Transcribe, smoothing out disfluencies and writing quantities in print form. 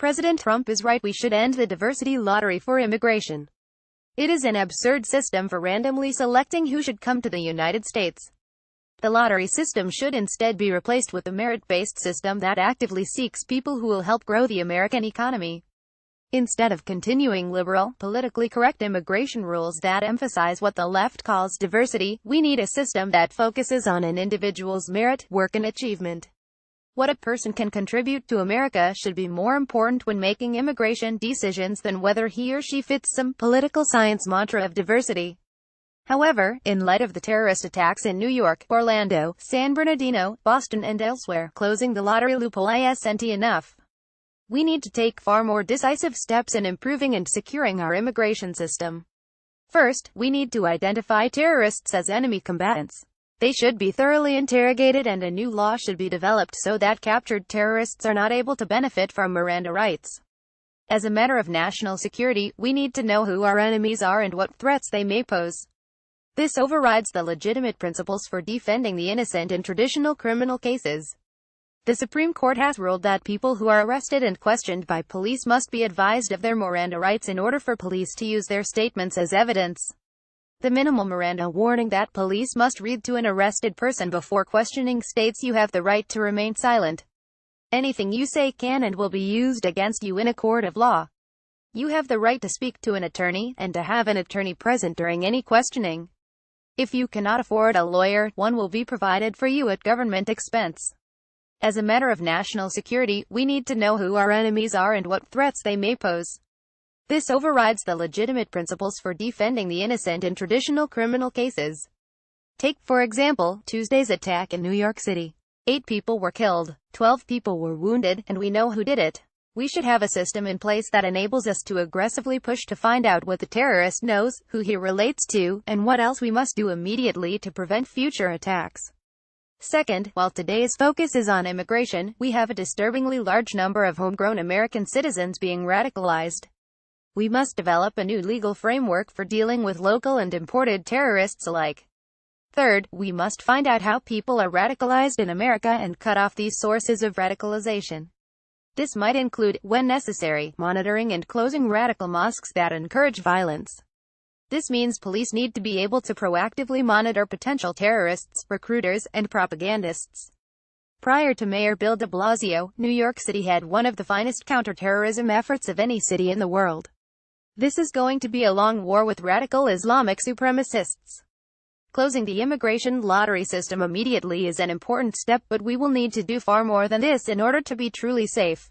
President Trump is right. We should end the diversity lottery for immigration. It is an absurd system for randomly selecting who should come to the United States. The lottery system should instead be replaced with a merit-based system that actively seeks people who will help grow the American economy. Instead of continuing liberal, politically correct immigration rules that emphasize what the left calls diversity, we need a system that focuses on an individual's merit, work and achievement. What a person can contribute to America should be more important when making immigration decisions than whether he or she fits some political science mantra of diversity. However, in light of the terrorist attacks in New York, Orlando, San Bernardino, Boston and elsewhere, closing the lottery loophole isn't enough. We need to take far more decisive steps in improving and securing our immigration system. First, we need to identify terrorists as enemy combatants. They should be thoroughly interrogated and a new law should be developed so that captured terrorists are not able to benefit from Miranda rights. As a matter of national security, we need to know who our enemies are and what threats they may pose. This overrides the legitimate principles for defending the innocent in traditional criminal cases. The Supreme Court has ruled that people who are arrested and questioned by police must be advised of their Miranda rights in order for police to use their statements as evidence. The minimal Miranda warning that police must read to an arrested person before questioning states you have the right to remain silent. Anything you say can and will be used against you in a court of law. You have the right to speak to an attorney, and to have an attorney present during any questioning. If you cannot afford a lawyer, one will be provided for you at government expense. As a matter of national security, we need to know who our enemies are and what threats they may pose. This overrides the legitimate principles for defending the innocent in traditional criminal cases. Take, for example, Tuesday's attack in New York City. 8 people were killed, 12 people were wounded, and we know who did it. We should have a system in place that enables us to aggressively push to find out what the terrorist knows, who he relates to, and what else we must do immediately to prevent future attacks. Second, while today's focus is on immigration, we have a disturbingly large number of homegrown American citizens being radicalized. We must develop a new legal framework for dealing with local and imported terrorists alike. Third, we must find out how people are radicalized in America and cut off these sources of radicalization. This might include, when necessary, monitoring and closing radical mosques that encourage violence. This means police need to be able to proactively monitor potential terrorists, recruiters, and propagandists. Prior to Mayor Bill de Blasio, New York City had one of the finest counterterrorism efforts of any city in the world. This is going to be a long war with radical Islamic supremacists. Closing the immigration lottery system immediately is an important step, but we will need to do far more than this in order to be truly safe.